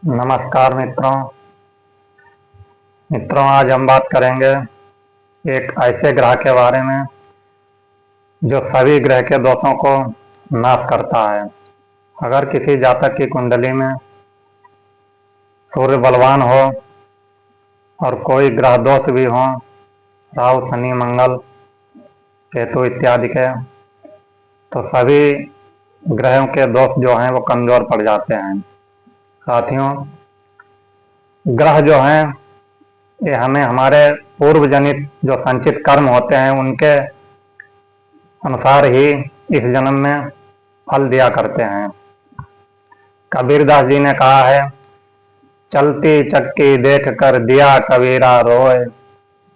नमस्कार मित्रों, आज हम बात करेंगे एक ऐसे ग्रह के बारे में जो सभी ग्रह के दोषों को नाश करता है। अगर किसी जातक की कुंडली में सूर्य बलवान हो और कोई ग्रह दोष भी हो, राहु शनि मंगल केतु इत्यादि के, तो सभी ग्रहों के दोष जो हैं वो कमजोर पड़ जाते हैं। साथियों, ग्रह जो हैं ये हमें हमारे पूर्व जनित जो संचित कर्म होते हैं उनके अनुसार ही इस जन्म में फल दिया करते हैं। कबीरदास जी ने कहा है, चलती चक्की देख कर दिया कबीरा रोए,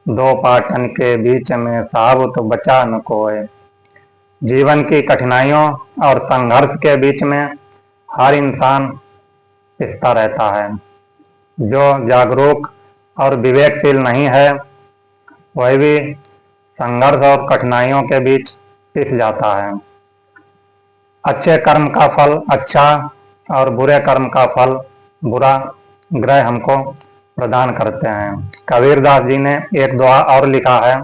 दो पाटन के बीच में साबुत बचा न कोय। जीवन की कठिनाइयों और संघर्ष के बीच में हर इंसान पिसता रहता है। जो जागरूक और विवेकशील नहीं है वह भी संघर्ष और कठिनाइयों के बीच पिस जाता है। अच्छे कर्म का फल अच्छा और बुरे कर्म का फल बुरा ग्रह हमको प्रदान करते हैं। कबीरदास जी ने एक दोहा और लिखा है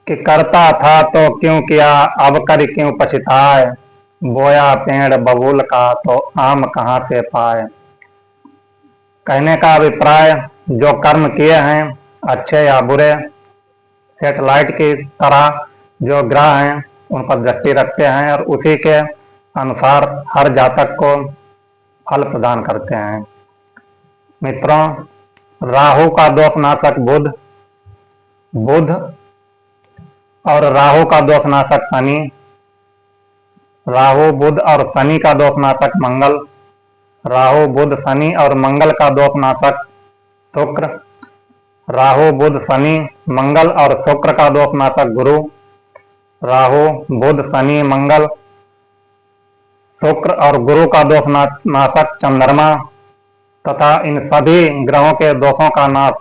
कि करता था तो क्यों किया, अब कर क्यों पछताए, बोया पेड़ बबूल का तो आम कहाँ से पाए। कहने का अभिप्राय, जो कर्म किए हैं अच्छे या बुरे, सेटेलाइट की तरह जो ग्रह हैं उन पर दृष्टि रखते हैं और उसी के अनुसार हर जातक को फल प्रदान करते हैं। मित्रों, राहु का दोष नाशक बुध और राहु का दोष नाशक शनि, राहु बुध और शनि का दोष नाशक मंगल, राहु बुध शनि और मंगल का दोष नाशक शुक्र, राहु बुध शनि मंगल और शुक्र का दोष नाशक गुरु, राहु बुध शनि मंगल शुक्र और गुरु का दोष नाशक चंद्रमा, तथा इन सभी ग्रहों के दोषों का नाश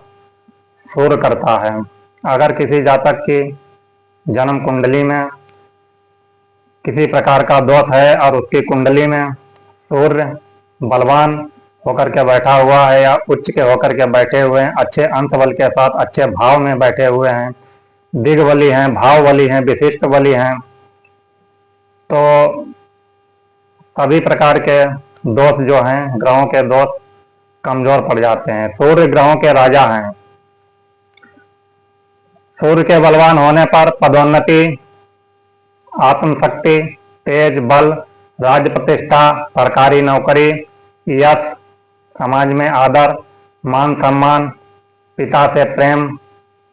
सूर्य करता है। अगर किसी जातक की जन्म कुंडली में किसी प्रकार का दोष है और उसकी कुंडली में सूर्य बलवान होकर के बैठा हुआ है या उच्च के होकर के बैठे हुए हैं, अच्छे अंश बल के साथ अच्छे भाव में बैठे हुए हैं, दिग्बली हैं, भावबली हैं, विशिष्ट बली हैं, तो सभी प्रकार के दोष जो हैं, ग्रहों के दोष कमजोर पड़ जाते हैं। सूर्य ग्रहों के राजा हैं। सूर्य के बलवान होने पर पदोन्नति, आत्मशक्ति, तेज बल, राज्य प्रतिष्ठा, सरकारी नौकरी, यश, समाज में आदर, मान सम्मान, पिता से प्रेम,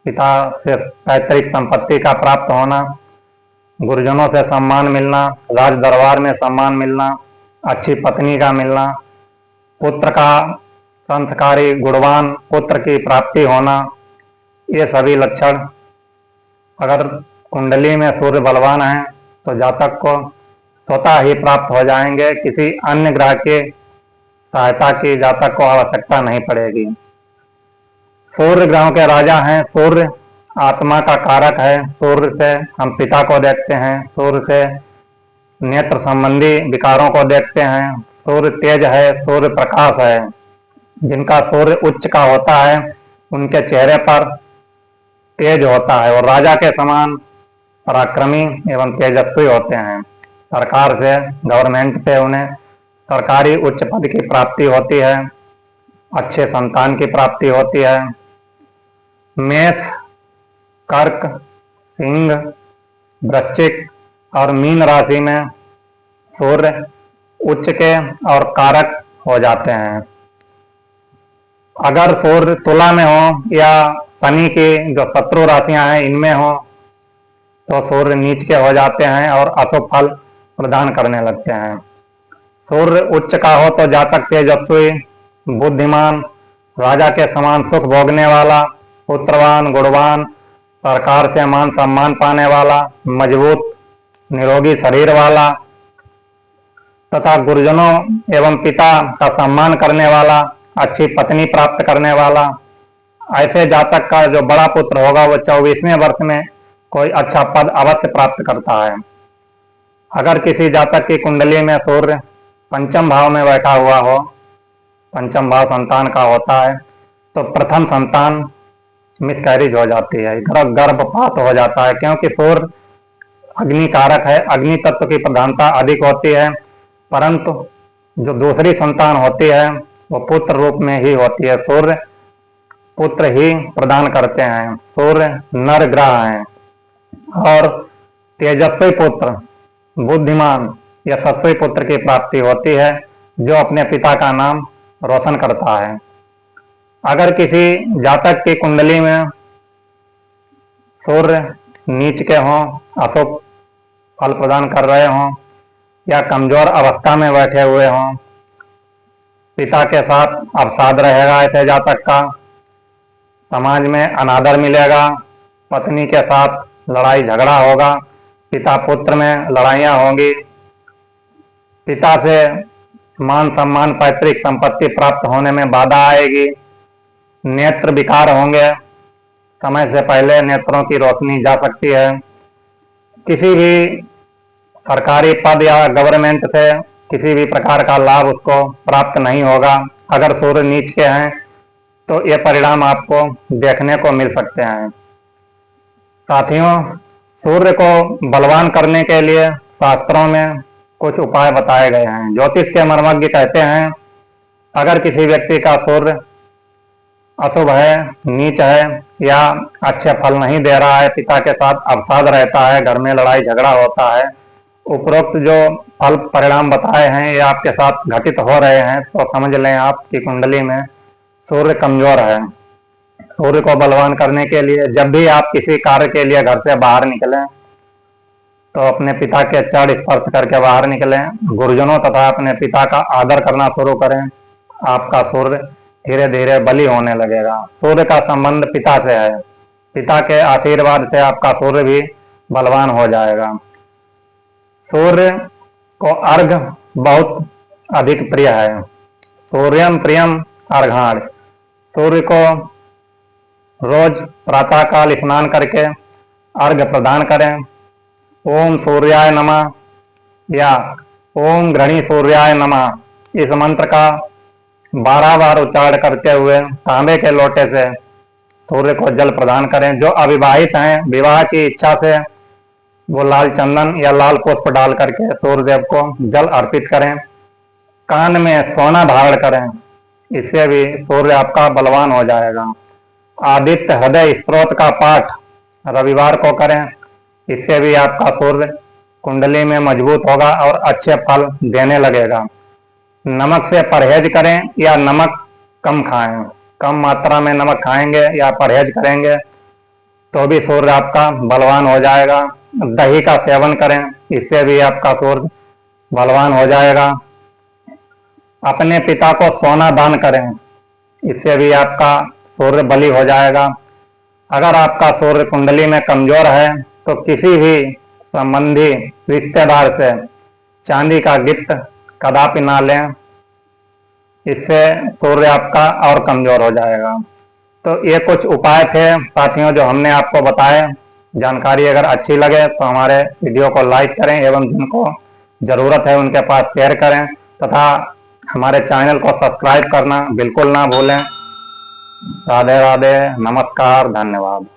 पिता से पैतृक संपत्ति का प्राप्त होना, गुरुजनों से सम्मान मिलना, राज दरबार में सम्मान मिलना, अच्छी पत्नी का मिलना, पुत्र का संस्कारी गुणवान पुत्र की प्राप्ति होना, ये सभी लक्षण अगर कुंडली में सूर्य बलवान है तो जातक को स्वतः ही प्राप्त हो जाएंगे। किसी अन्य ग्रह की सहायता की जातक को आवश्यकता नहीं पड़ेगी। सूर्य ग्रहों के राजा हैं। सूर्य आत्मा का कारक है। सूर्य से हम पिता को देखते हैं, सूर्य से नेत्र संबंधी विकारों को देखते हैं। सूर्य तेज है, सूर्य प्रकाश है। जिनका सूर्य उच्च का होता है उनके चेहरे पर तेज होता है और राजा के समान पराक्रमी एवं तेजस्वी होते हैं। सरकार से, गवर्नमेंट से उन्हें सरकारी उच्च पद की प्राप्ति होती है, अच्छे संतान की प्राप्ति होती है। मेष, कर्क, सिंह, वृश्चिक और मीन राशि में सूर्य उच्च के और कारक हो जाते हैं। अगर सूर्य तुला में हो या शनि की जो शत्रु राशियां हैं इनमें हो तो सूर्य नीच के हो जाते हैं और अशुभ फल प्रदान करने लगते हैं। सूर्य उच्च का हो तो जातक तेजस्वी, बुद्धिमान, राजा के समान सुख भोगने वाला, पुत्रवान, गुणवान, सरकार से मान सम्मान पाने वाला, मजबूत निरोगी शरीर वाला तथा गुरुजनों एवं पिता का सम्मान करने वाला, अच्छी पत्नी प्राप्त करने वाला, ऐसे जातक का जो बड़ा पुत्र होगा वो 24वें वर्ष में कोई अच्छा पद अवश्य प्राप्त करता है। अगर किसी जातक की कुंडली में सूर्य पंचम भाव में बैठा हुआ हो, पंचम भाव संतान का होता है, तो प्रथम संतान मिसकैरेज हो जाती है, गर्भपात हो जाता है, क्योंकि सूर्य अग्नि कारक है, अग्नि तत्व की प्रधानता अधिक होती है। परंतु जो दूसरी संतान होती है वो पुत्र रूप में ही होती है। सूर्य पुत्र ही प्रदान करते हैं, सूर्य नर ग्रह हैं। और तेजस्वी पुत्र, बुद्धिमान, यशस्वी पुत्र की प्राप्ति होती है, जो अपने पिता का नाम रोशन करता है। अगर किसी जातक की कुंडली में सूर्य नीच के हों, अशुभ फल प्रदान कर रहे हों, या कमजोर अवस्था में बैठे हुए हों, पिता के साथ अवसाद रहेगा ऐसे जातक का, समाज में अनादर मिलेगा, पत्नी के साथ लड़ाई झगड़ा होगा, पिता पुत्र में लड़ाइयाँ होंगी, पिता से मान सम्मान पैतृक संपत्ति प्राप्त होने में बाधा आएगी, नेत्र विकार होंगे, समय से पहले नेत्रों की रोशनी जा सकती है, किसी भी सरकारी पद या गवर्नमेंट से किसी भी प्रकार का लाभ उसको प्राप्त नहीं होगा। अगर सूर्य नीच के हैं तो ये परिणाम आपको देखने को मिल सकते हैं। साथियों, सूर्य को बलवान करने के लिए शास्त्रों में कुछ उपाय बताए गए हैं। ज्योतिष के मर्मज्ञ कहते हैं, अगर किसी व्यक्ति का सूर्य अशुभ है, नीच है, या अच्छे फल नहीं दे रहा है, पिता के साथ अवसाद रहता है, घर में लड़ाई झगड़ा होता है, उपरोक्त जो फल परिणाम बताए हैं ये आपके साथ घटित हो रहे हैं, तो समझ लें आपकी कुंडली में सूर्य कमजोर है। सूर्य को बलवान करने के लिए जब भी आप किसी कार्य के लिए घर से बाहर निकलें तो अपने पिता के चरण स्पर्श करके बाहर निकलें, गुरुजनों तथा अपने पिता का आदर करना शुरू करें, आपका सूर्य धीरे धीरे बली होने लगेगा। सूर्य का संबंध पिता से है, पिता के आशीर्वाद से आपका सूर्य भी बलवान हो जाएगा। सूर्य को अर्घ बहुत अधिक प्रिय है, सूर्यम प्रियम अर्घाण। सूर्य को रोज प्रातः काल स्नान करके अर्घ प्रदान करें। ओम सूर्याय नमः या ओम घृणी सूर्याय नमः इस मंत्र का 12 बार उच्चारण करते हुए तांबे के लोटे से सूर्य को जल प्रदान करें। जो अविवाहित हैं, विवाह की इच्छा से वो लाल चंदन या लाल पुष्प डाल करके सूर्यदेव को जल अर्पित करें। कान में सोना धारण करें, इससे भी सूर्य आपका बलवान हो जाएगा। आदित्य हृदय स्त्रोत का पाठ रविवार को करें, इससे भी आपका सूर्य कुंडली में मजबूत होगा और अच्छे फल देने लगेगा। नमक से परहेज करें या नमक कम खाएं, कम मात्रा में नमक खाएंगे या परहेज करेंगे तो भी सूर्य आपका बलवान हो जाएगा। दही का सेवन करें, इससे भी आपका सूर्य बलवान हो जाएगा। अपने पिता को सोना दान करें, इससे भी आपका सूर्य बली हो जाएगा। अगर आपका सूर्य कुंडली में कमजोर है तो किसी भी संबंधी रिश्तेदार से चांदी का गिफ्ट कदापि ना लें, इससे सूर्य आपका और कमजोर हो जाएगा। तो ये कुछ उपाय थे साथियों जो हमने आपको बताए। जानकारी अगर अच्छी लगे तो हमारे वीडियो को लाइक करें एवं जिनको ज़रूरत है उनके पास शेयर करें तथा हमारे चैनल को सब्सक्राइब करना बिल्कुल ना भूलें। राधे राधे, नमस्कार, धन्यवाद।